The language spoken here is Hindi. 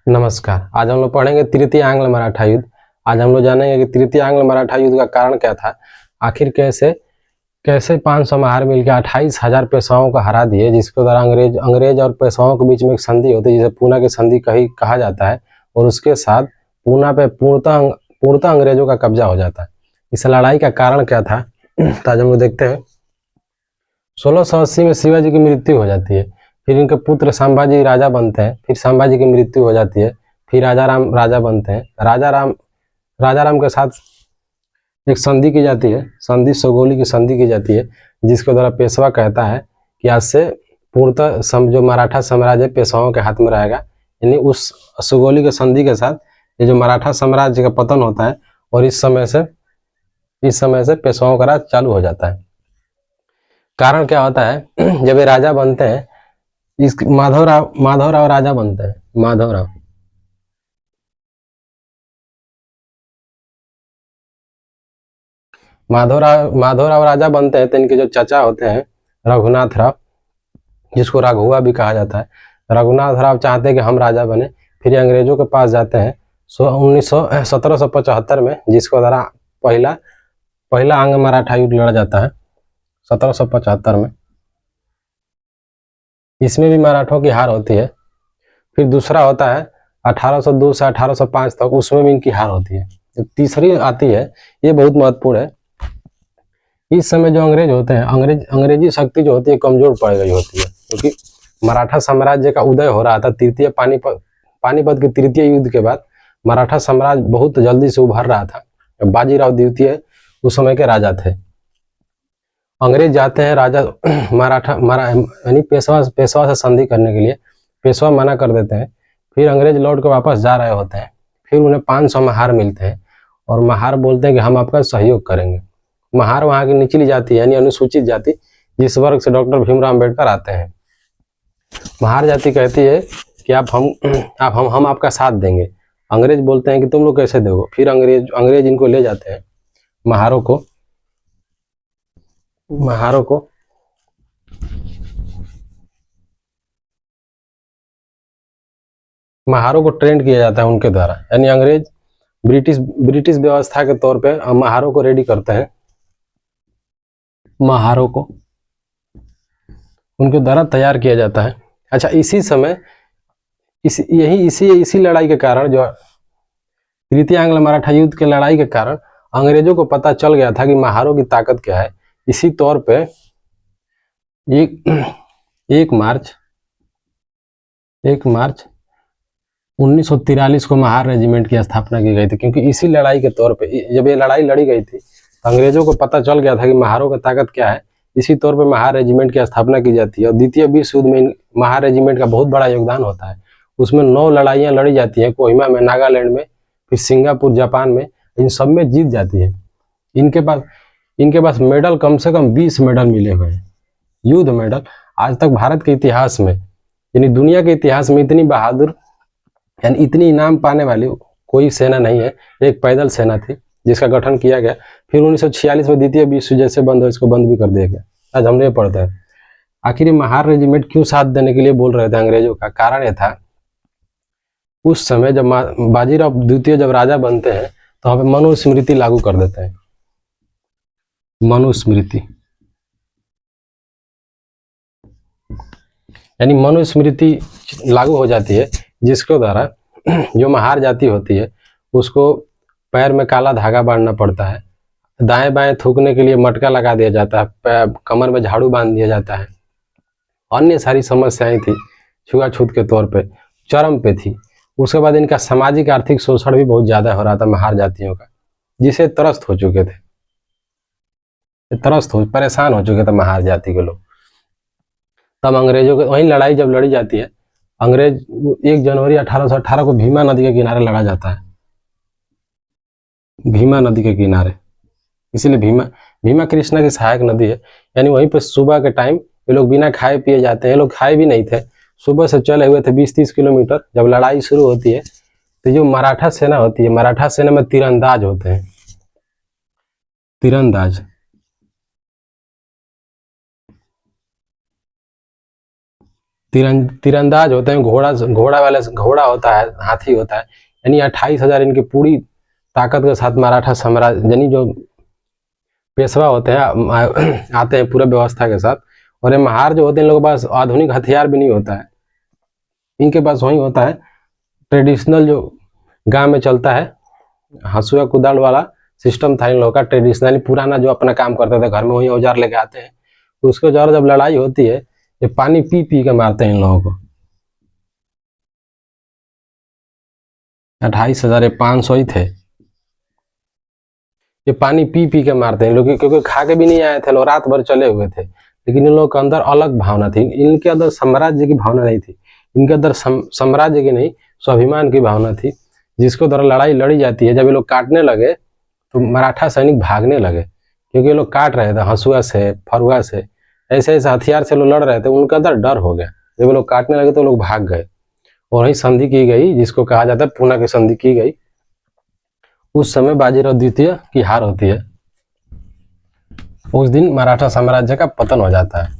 नमस्कार। आज हम लोग पढ़ेंगे तृतीय आंग्ल मराठा युद्ध। आज हम लोग जानेंगे कि तृतीय आंग्ल मराठा युद्ध का कारण क्या था, आखिर कैसे कैसे 500 महार मिलकर 28,000 पेशवाओं को हरा दिए, जिसके द्वारा अंग्रेज और पेशवाओं के बीच में एक संधि होती है जिसे पूना की संधि कहा जाता है, और उसके साथ पूना पे पूर्णतः अंग्रेजों का कब्जा हो जाता है। इस लड़ाई का कारण क्या था, तो आज हम लोग देखते हैं। 1680 में शिवाजी की मृत्यु हो जाती है, फिर इनके पुत्र संभाजी राजा बनते हैं, फिर संभाजी की मृत्यु हो जाती है, फिर राजा राम राजा बनते हैं। राजा राम के साथ एक संधि की जाती है, सोगोली की संधि की जाती है, जिसके द्वारा पेशवा कहता है कि आज से पूर्णतः जो मराठा साम्राज्य पेशवाओं के हाथ में रहेगा। यानी उस सुगोली के संधि के साथ ये जो मराठा साम्राज्य का पतन होता है, और इस समय से पेशवाओं का राज चालू हो जाता है। कारण क्या होता है, जब ये राजा बनते हैं, इस माधवराव राजा बनते हैं। माधवराव राजा बनते हैं, तो इनके जो चाचा होते हैं रघुनाथ राव, जिसको राघुआ भी कहा जाता है, रघुनाथ राव चाहते हैं कि हम राजा बने। फिर ये अंग्रेजों के पास जाते हैं 1775 में, जिसको द्वारा पहला आंग्ल मराठा युद्ध लड़ा जाता है 1775 में। इसमें भी मराठों की हार होती है। फिर दूसरा होता है 1802 से 1805 तक, उसमें भी इनकी हार होती है। तीसरी आती है, ये बहुत महत्वपूर्ण है। इस समय जो अंग्रेज होते हैं, अंग्रेजी शक्ति जो होती है कमजोर पड़ गई होती है, क्योंकि मराठा साम्राज्य का उदय हो रहा था। पानीपत के तृतीय युद्ध के बाद मराठा साम्राज्य बहुत जल्दी से उभर रहा था। बाजीराव द्वितीय उस समय के राजा थे। अंग्रेज जाते हैं राजा यानी पेशवा से संधि करने के लिए। पेशवा मना कर देते हैं। फिर अंग्रेज लौट कर वापस जा रहे होते हैं। फिर उन्हें 500 महार मिलते हैं, और महार बोलते हैं कि हम आपका सहयोग करेंगे। महार वहां की निचली जाति यानी अनुसूचित जाति, जिस वर्ग से डॉक्टर भीमराव अम्बेडकर आते हैं। महार जाति कहती है कि हम आपका साथ देंगे। अंग्रेज बोलते हैं कि तुम लोग कैसे दोगे। फिर अंग्रेज इनको ले जाते हैं, महारों को ट्रेंड किया जाता है उनके द्वारा। यानी अंग्रेज ब्रिटिश व्यवस्था के तौर पे महारों को रेडी करते हैं। महारों को उनके द्वारा तैयार किया जाता है। अच्छा, इसी समय इसी लड़ाई के कारण, जो तृतीय आंग्ल मराठा युद्ध के लड़ाई के कारण, अंग्रेजों को पता चल गया था कि महारों की ताकत क्या है। इसी तौर पे 1 मार्च 1943 को महार रेजिमेंट की स्थापना की गई थी, क्योंकि इसी लड़ाई के तौर पे, जब ये लड़ाई लड़ी गई थी, तो अंग्रेजों को पता चल गया था कि महारों की ताकत क्या है। इसी तौर पे महार रेजिमेंट की स्थापना की जाती है। और द्वितीय विश्व युद्ध में महार रेजिमेंट का बहुत बड़ा योगदान होता है। उसमें 9 लड़ाइयां लड़ी जाती है, कोहिमा में, नागालैंड में, फिर सिंगापुर, जापान में। इन सब में जीत जाती है। इनके पास मेडल कम से कम 20 मेडल मिले हुए हैं, युद्ध मेडल। आज तक भारत के इतिहास में, यानी दुनिया के इतिहास में, इतनी बहादुर यानी इतनी इनाम पाने वाली कोई सेना नहीं है। एक पैदल सेना थी जिसका गठन किया गया। फिर 1946 में द्वितीय विश्व जैसे बंद हो, इसको बंद भी कर दिया गया। आज हम ये पढ़ते हैं। आखिर महार रेजिमेंट क्यों साथ देने के लिए बोल रहे थे अंग्रेजों का? कारण यह था, उस समय जब बाजीराव द्वितीय जब राजा बनते हैं, तो वहां पर मनुस्मृति लागू कर देते हैं। मनुस्मृति यानी मनुस्मृति लागू हो जाती है, जिसके द्वारा जो महार जाति होती है उसको पैर में काला धागा बांधना पड़ता है, दाएं बाएं थूकने के लिए मटका लगा दिया जाता है, कमर में झाड़ू बांध दिया जाता है। अन्य सारी समस्याएं थी, छुआछूत के तौर पे चरम पे थी। उसके बाद इनका सामाजिक आर्थिक शोषण भी बहुत ज्यादा हो रहा था महार जातियों का, जिसे त्रस्त हो चुके थे, परेशान हो चुके थे महार जाति के लोग। तब अंग्रेजों के वही लड़ाई जब लड़ी जाती है, अंग्रेज 1 जनवरी 1818 को भीमा नदी के किनारे लड़ा जाता है। भीमा नदी के किनारे, इसीलिए भीमा कृष्णा की सहायक नदी है। यानी वहीं पर सुबह के टाइम ये लोग बिना खाए पिए जाते हैं। ये लोग खाए भी नहीं थे, सुबह से चले हुए थे 20-30 किलोमीटर। जब लड़ाई शुरू होती है, तो जो मराठा सेना होती है, मराठा सेना में तीरंदाज होते हैं। तीरंदाज होते हैं, घोड़ा होता है, हाथी होता है। यानी 28,000 इनकी पूरी ताकत के साथ मराठा साम्राज्य, यानी जो पेशवा होते हैं आते हैं पूरे व्यवस्था के साथ। और ये महार जो होते हैं इन लोगों के पास आधुनिक हथियार भी नहीं होता है, इनके पास वही होता है ट्रेडिशनल जो गांव में चलता है, हंसुआ कुदाल वाला सिस्टम था इन लोगों का, ट्रेडिशनली पुराना जो अपना काम करते थे घर में, वही औजार लेके आते हैं। तो उसके औजार जब लड़ाई होती है ये पानी पी पी के मारते हैं इन लोगों को। 28,000 500 ही थे, ये पानी पी पी के मारते हैं लोग, क्योंकि खा के भी नहीं आए थे लोग, रात भर चले हुए थे। लेकिन इन लोगों के अंदर अलग भावना थी, इनके अंदर साम्राज्य की भावना नहीं थी, इनके अंदर साम्राज्य की नहीं स्वाभिमान की भावना थी, जिसको द्वारा लड़ाई लड़ी जाती है। जब ये लोग काटने लगे तो मराठा सैनिक भागने लगे, क्योंकि ये लोग काट रहे थे हंसुआ से, फरुआ से, ऐसे ऐसे हथियार से लोग लड़ रहे थे, उनके अंदर डर हो गया। जब ये लोग काटने लगे तो लोग भाग गए, और वही संधि की गई जिसको कहा जाता है पूना की संधि की गई। उस समय बाजीराव द्वितीय की हार होती है, उस दिन मराठा साम्राज्य का पतन हो जाता है।